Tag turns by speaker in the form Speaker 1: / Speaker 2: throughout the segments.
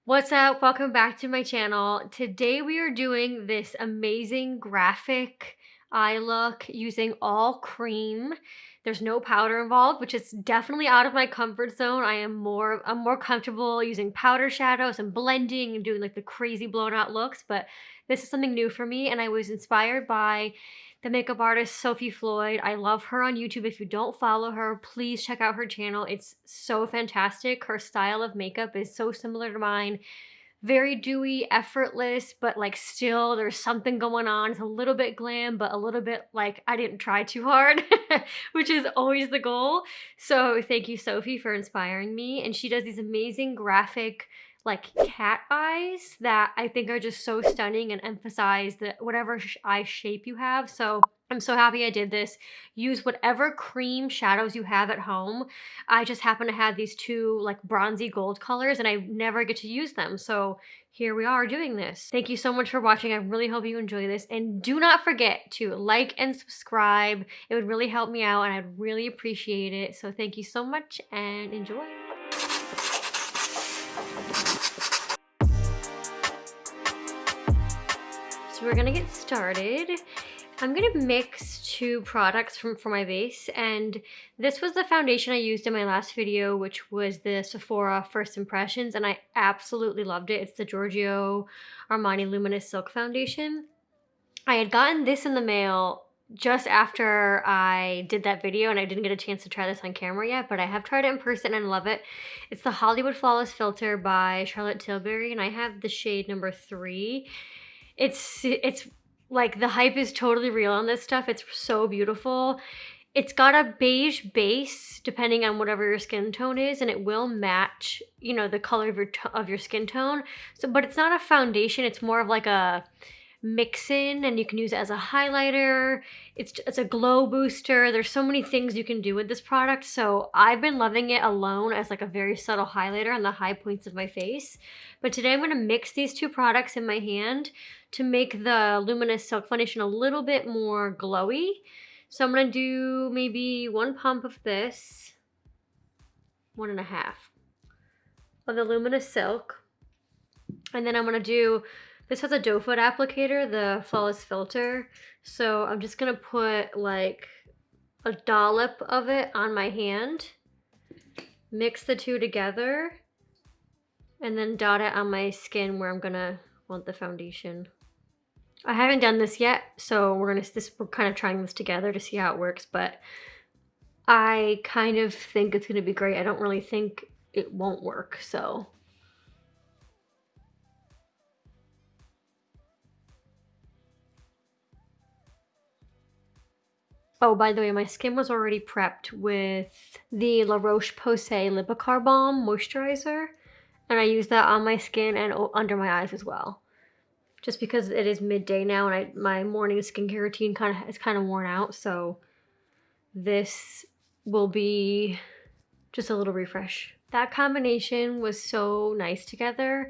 Speaker 1: What's up? Welcome back to my channel. Today we are doing this amazing graphic eye look using all cream. There's no powder involved, which is definitely out of my comfort zone. I'm more comfortable using powder shadows and blending and doing like the crazy blown out looks, but this is something new for me, and I was inspired by the makeup artist Sophie Floyd. I love her on YouTube. If you don't follow her, please check out her channel. It's so fantastic. Her style of makeup is so similar to mine. Very dewy, effortless, but like still there's something going on. It's a little bit glam, but a little bit like I didn't try too hard, which is always the goal. So thank you, Sophie, for inspiring me. And she does these amazing graphic like cat eyes that I think are just so stunning and emphasize that whatever eye shape you have. So I'm so happy I did this. Use whatever cream shadows you have at home. I just happen to have these two like bronzy gold colors and I never get to use them. So here we are doing this. Thank you so much for watching. I really hope you enjoy this. And do not forget to like and subscribe. It would really help me out and I'd really appreciate it. So thank you so much and enjoy. So we're gonna get started. I'm gonna mix two products for my base, and this was the foundation I used in my last video, which was the Sephora First Impressions, and I absolutely loved it. It's the Giorgio Armani Luminous Silk Foundation. I had gotten this in the mail just after I did that video, and I didn't get a chance to try this on camera yet, but I have tried it in person and love it. It's the Hollywood Flawless Filter by Charlotte Tilbury, and I have the shade number 3. It's like the hype is totally real on this stuff. It's so beautiful. It's got a beige base depending on whatever your skin tone is, and it will match, you know, the color of your skin tone. So, but it's not a foundation. It's more of like a mix-in, and you can use it as a highlighter. It's a glow booster. There's so many things you can do with this product. So I've been loving it alone as like a very subtle highlighter on the high points of my face. But today I'm going to mix these two products in my hand to make the Luminous Silk Foundation a little bit more glowy. So I'm going to do maybe 1 pump of this, 1.5 of the Luminous Silk. And then I'm going to do, this has a doe foot applicator, the Flawless Filter. So I'm just going to put like a dollop of it on my hand, mix the two together, and then dot it on my skin where I'm going to want the foundation. I haven't done this yet, so we're kind of trying this together to see how it works, but I kind of think it's going to be great. I don't really think it won't work, so. Oh, by the way, my skin was already prepped with the La Roche-Posay Lipicar Balm Moisturizer, and I used that on my skin and under my eyes as well. Just because it is midday now and my morning skincare routine is kind of worn out, so this will be just a little refresh. That combination was so nice together.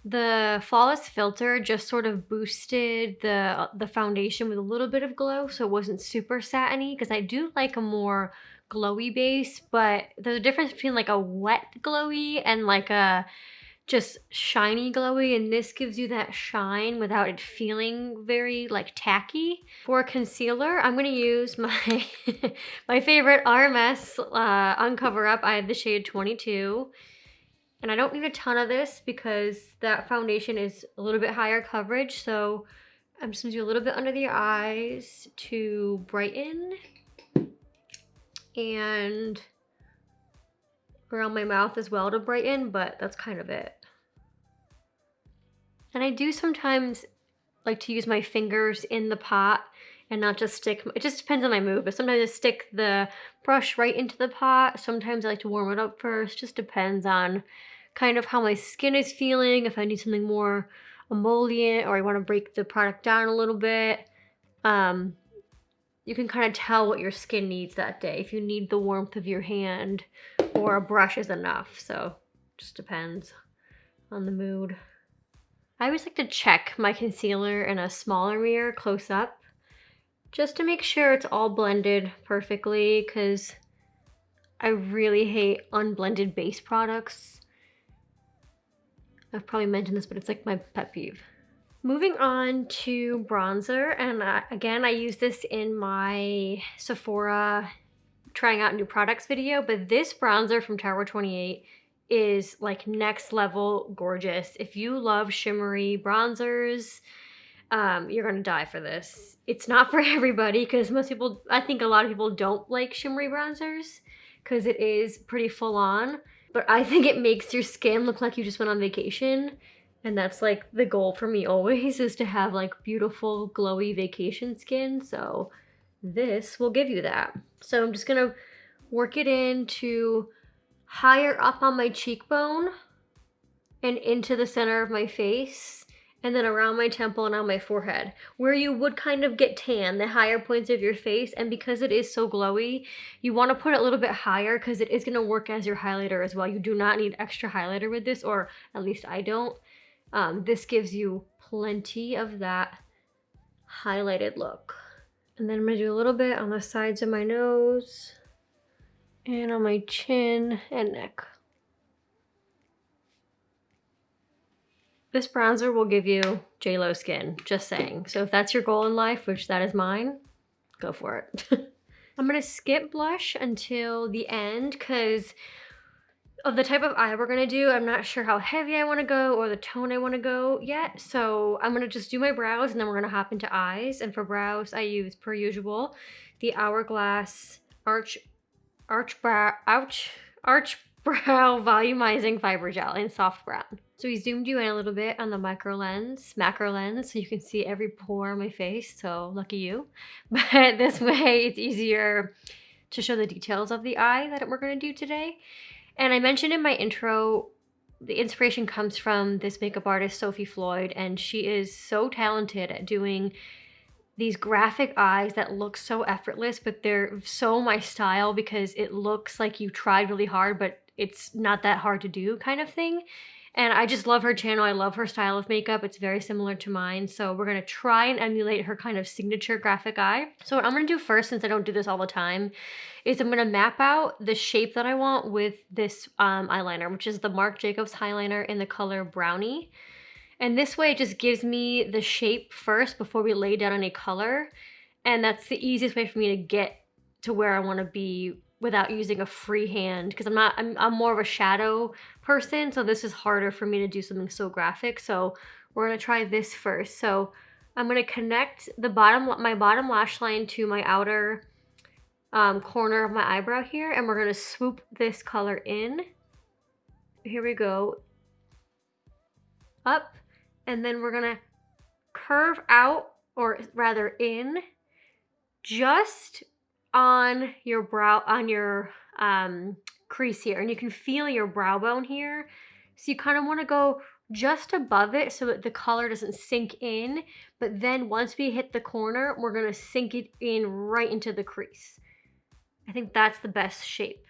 Speaker 1: The Flawless Filter just sort of boosted the foundation with a little bit of glow, so it wasn't super satiny, because I do like a more glowy base, but there's a difference between like a wet glowy and like a just shiny glowy, and this gives you that shine without it feeling very like tacky. For concealer, I'm going to use my my favorite RMS Uncover Up. I have the shade 22, and I don't need a ton of this because that foundation is a little bit higher coverage, so I'm just going to do a little bit under the eyes to brighten, and around my mouth as well to brighten, but that's kind of it. And I do sometimes like to use my fingers in the pot and not just stick, it just depends on my mood, but sometimes I stick the brush right into the pot. Sometimes I like to warm it up first, just depends on kind of how my skin is feeling, if I need something more emollient or I want to break the product down a little bit. You can kind of tell what your skin needs that day, if you need the warmth of your hand or a brush is enough. So just depends on the mood. I always like to check my concealer in a smaller mirror close up just to make sure it's all blended perfectly, because I really hate unblended base products. I've probably mentioned this, but it's like my pet peeve. Moving on to bronzer, and again, I use this in my Sephora trying out new products video, but this bronzer from Tower 28 is like next level gorgeous. If you love shimmery bronzers, you're gonna die for this. It's not for everybody because most people, I think a lot of people don't like shimmery bronzers because it is pretty full on, but I think it makes your skin look like you just went on vacation. And that's like the goal for me always, is to have like beautiful glowy vacation skin. So this will give you that. So I'm just gonna work it into higher up on my cheekbone and into the center of my face, and then around my temple and on my forehead, where you would kind of get tan, the higher points of your face. And because it is so glowy, you want to put it a little bit higher because it is going to work as your highlighter as well. You do not need extra highlighter with this, or at least I don't. This gives you plenty of that highlighted look. And then I'm gonna do a little bit on the sides of my nose and on my chin and neck. This bronzer will give you J.Lo skin, just saying. So if that's your goal in life, which that is mine, go for it. I'm gonna skip blush until the end because of the type of eye we're gonna do. I'm not sure how heavy I wanna go or the tone I wanna go yet. So I'm gonna just do my brows and then we're gonna hop into eyes. And for brows, I use, per usual, the Hourglass Arch Brow Volumizing Fiber Gel in soft brown. So we zoomed you in a little bit on the macro lens, so you can see every pore on my face, so lucky you. But this way it's easier to show the details of the eye that we're gonna do today. And I mentioned in my intro, the inspiration comes from this makeup artist, Sophie Floyd, and she is so talented at doing these graphic eyes that look so effortless, but they're so my style because it looks like you tried really hard, but it's not that hard to do kind of thing. And I just love her channel. I love her style of makeup. It's very similar to mine. So we're gonna try and emulate her kind of signature graphic eye. So what I'm gonna do first, since I don't do this all the time, is I'm gonna map out the shape that I want with this eyeliner, which is the Marc Jacobs Highliner in the color Brownie. And this way it just gives me the shape first before we lay down any color. And that's the easiest way for me to get to where I wanna be without using a free hand, because I'm more of a shadow person, so this is harder for me to do something so graphic. So we're gonna try this first. So I'm gonna connect my bottom lash line to my outer corner of my eyebrow here, and we're gonna swoop this color in. Here we go. Up, and then we're gonna curve out, or rather in, just on your brow, on your crease here, and you can feel your brow bone here. So you kind of want to go just above it so that the color doesn't sink in, but then once we hit the corner, we're going to sink it in right into the crease. I think that's the best shape.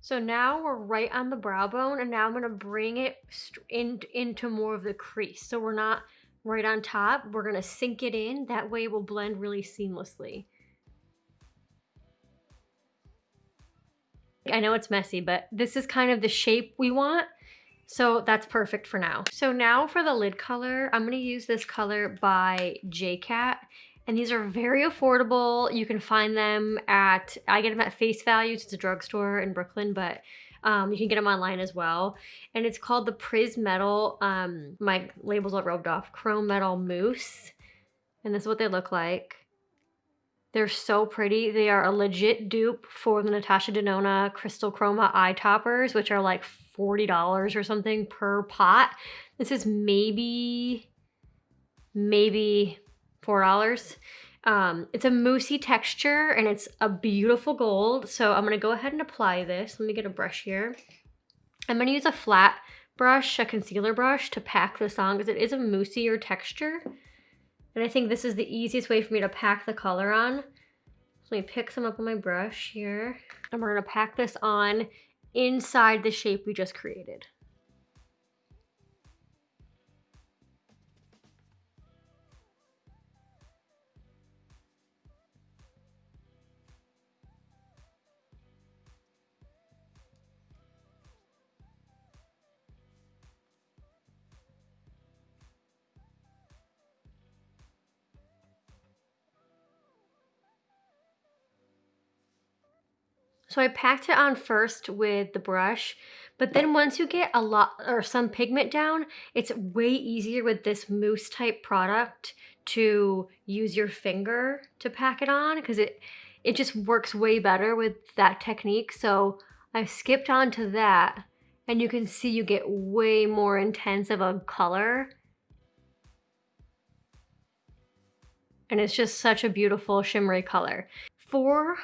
Speaker 1: So now we're right on the brow bone, and now I'm going to bring it into more of the crease. So we're not right on top, we're gonna sink it in. That way it will blend really seamlessly. I know it's messy, but this is kind of the shape we want. So that's perfect for now. So now for the lid color, I'm gonna use this color by J.Cat. And these are very affordable. You can find them I get them at Face Value. It's a drugstore in Brooklyn, but you can get them online as well. And it's called the Pris-Metal, my labels are rubbed off, Chrome Metal Mousse. And this is what they look like. They're so pretty. They are a legit dupe for the Natasha Denona Crystal Chroma eye toppers, which are like $40 or something per pot. This is maybe $4. It's a moussey texture and it's a beautiful gold. So I'm gonna go ahead and apply this. Let me get a brush here. I'm gonna use a flat brush, a concealer brush, to pack this on because it is a moussier texture. And I think this is the easiest way for me to pack the color on. So let me pick some up on my brush here. And we're gonna pack this on inside the shape we just created. So I packed it on first with the brush, but then once you get a lot or some pigment down, it's way easier with this mousse type product to use your finger to pack it on, because it just works way better with that technique. So I skipped on to that, and you can see you get way more intense of a color. And it's just such a beautiful shimmery color. For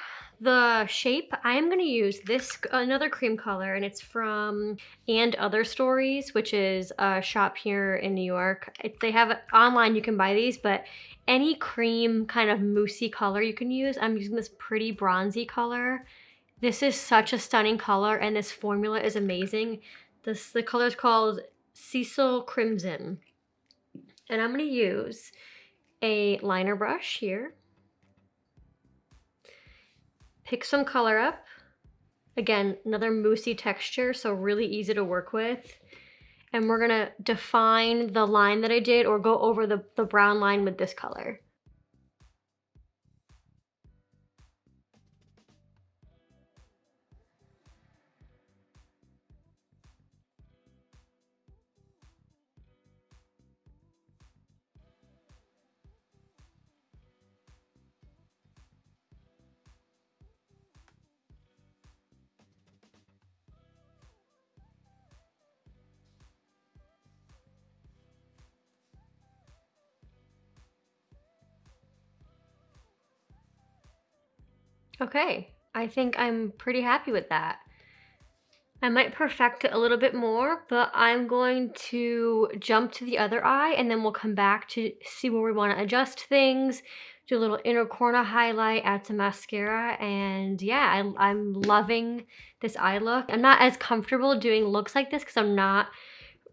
Speaker 1: the shape, I'm gonna use this, another cream color, and it's from And Other Stories, which is a shop here in New York. They have it online, you can buy these, but any cream kind of moussey color you can use. I'm using this pretty bronzy color. This is such a stunning color, and this formula is amazing. The color is called Sisal Crimson. And I'm gonna use a liner brush here. Pick some color up. Again, another moussey texture, so really easy to work with. And we're gonna define the line that I did, or go over the brown line with this color. Okay, I think I'm pretty happy with that. I might perfect it a little bit more, but I'm going to jump to the other eye, and then we'll come back to see where we want to adjust things, do a little inner corner highlight, add some mascara, and yeah, I'm loving this eye look. I'm not as comfortable doing looks like this because I'm not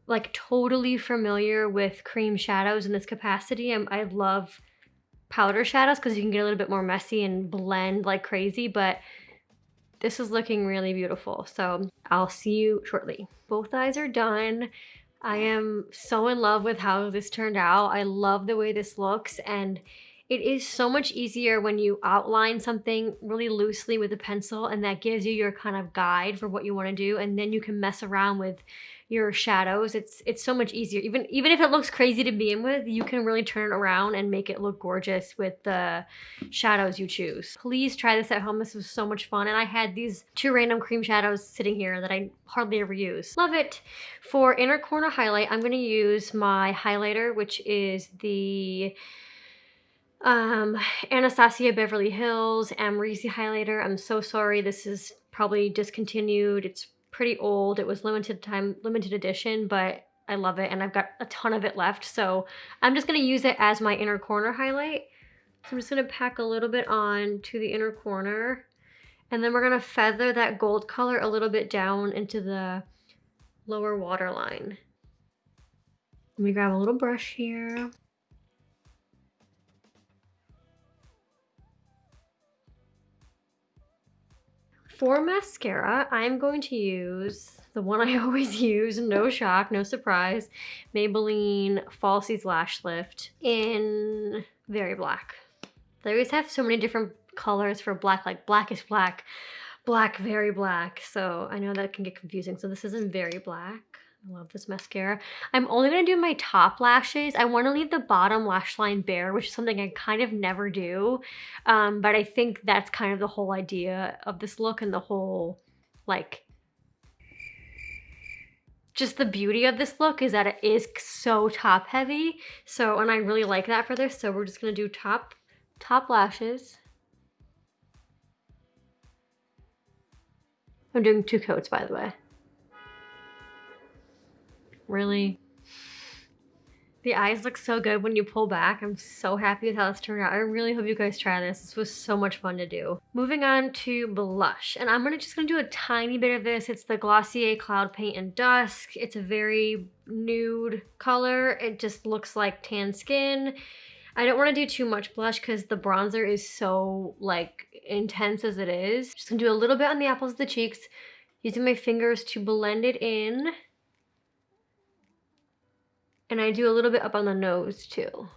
Speaker 1: like totally familiar with cream shadows in this capacity. I love powder shadows because you can get a little bit more messy and blend like crazy, but this is looking really beautiful. So I'll see you shortly. Both eyes are done. I am so in love with how this turned out. I love the way this looks, and it is so much easier when you outline something really loosely with a pencil, and that gives you your kind of guide for what you want to do, and then you can mess around with your shadows. It's so much easier. Even if it looks crazy to begin with, you can really turn it around and make it look gorgeous with the shadows you choose. Please try this at home. This was so much fun, and I had these 2 random cream shadows sitting here that I hardly ever use. Love it. For inner corner highlight, I'm going to use my highlighter, which is the Anastasia Beverly Hills Amrezy highlighter. I'm so sorry, this is probably discontinued. It's pretty old. It was limited edition, but I love it, and I've got a ton of it left, so I'm just going to use it as my inner corner highlight. So I'm just going to pack a little bit on to the inner corner, and then we're going to feather that gold color a little bit down into the lower waterline. Let me grab a little brush here. For mascara, I'm going to use the one I always use, no shock, no surprise, Maybelline Falsies Lash Lift in Very Black. They always have so many different colors for black, like black is black, black, very black. So I know that can get confusing. So this is in Very Black. I love this mascara. I'm only going to do my top lashes. I want to leave the bottom lash line bare, which is something I kind of never do. But I think that's kind of the whole idea of this look, and the whole, like, just the beauty of this look is that it is so top heavy. So, and I really like that for this. So we're just going to do top lashes. I'm doing 2 coats, by the way. Really? The eyes look so good when you pull back. I'm so happy with how this turned out. I really hope you guys try this. This was so much fun to do. Moving on to blush, and I'm just gonna do a tiny bit of this. It's the Glossier Cloud Paint in Dusk. It's a very nude color. It just looks like tan skin. I don't want to do too much blush because the bronzer is so like intense as it is. Just gonna do a little bit on the apples of the cheeks, using my fingers to blend it in. And I do a little bit up on the nose too.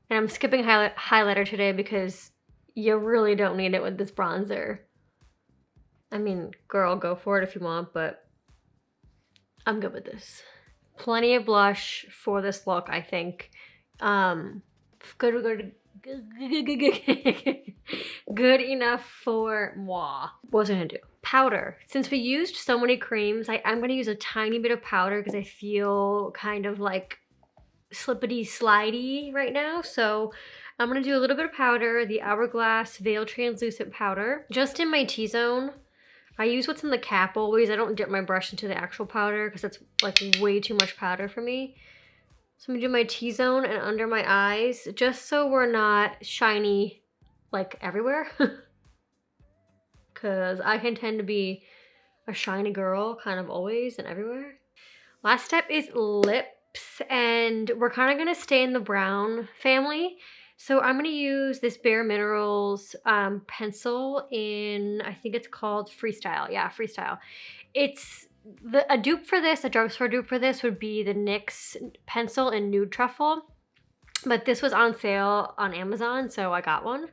Speaker 1: And I'm skipping highlighter today because you really don't need it with this bronzer. I mean, girl, go for it if you want, but I'm good with this. Plenty of blush for this look, I think. Good enough for moi. What was I gonna do? Powder. Since we used so many creams, I'm gonna use a tiny bit of powder because I feel kind of like slippity slidey right now. So I'm gonna do a little bit of powder, the Hourglass Veil Translucent Powder, just in my T-zone. I use what's in the cap always. I don't dip my brush into the actual powder because that's like way too much powder for me. So I'm gonna do my T-zone and under my eyes, just so we're not shiny like everywhere. Cause I can tend to be a shiny girl kind of always and everywhere. Last step is lips, and we're kind of gonna stay in the brown family. So I'm gonna use this Bare Minerals pencil in, I think it's called Freestyle. Yeah, Freestyle. It's a dupe for this, a drugstore dupe for this would be the NYX pencil in Nude Truffle. But this was on sale on Amazon, so I got one.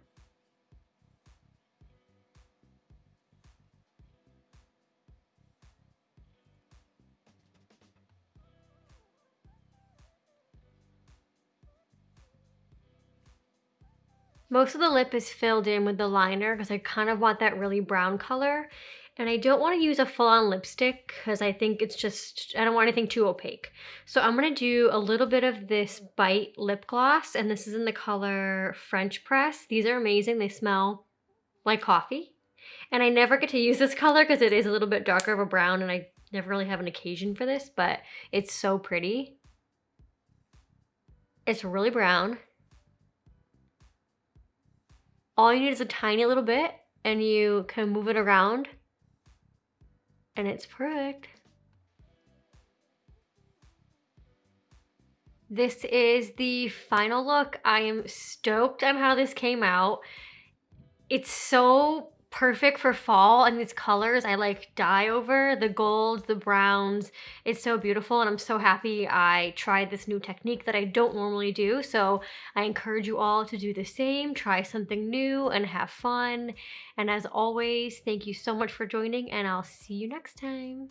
Speaker 1: Most of the lip is filled in with the liner because I kind of want that really brown color. And I don't want to use a full-on lipstick because I think it's just, I don't want anything too opaque. So I'm going to do a little bit of this Bite lip gloss, and this is in the color French Press. These are amazing. They smell like coffee. And I never get to use this color because it is a little bit darker of a brown, and I never really have an occasion for this, but it's so pretty. It's really brown. All you need is a tiny little bit, and you can move it around, and it's perfect. This is the final look. I am stoked on how this came out. It's so perfect for fall, and these colors I like dye over, the golds, the browns. It's so beautiful, and I'm so happy I tried this new technique that I don't normally do. So I encourage you all to do the same, try something new and have fun. And as always, thank you so much for joining, and I'll see you next time.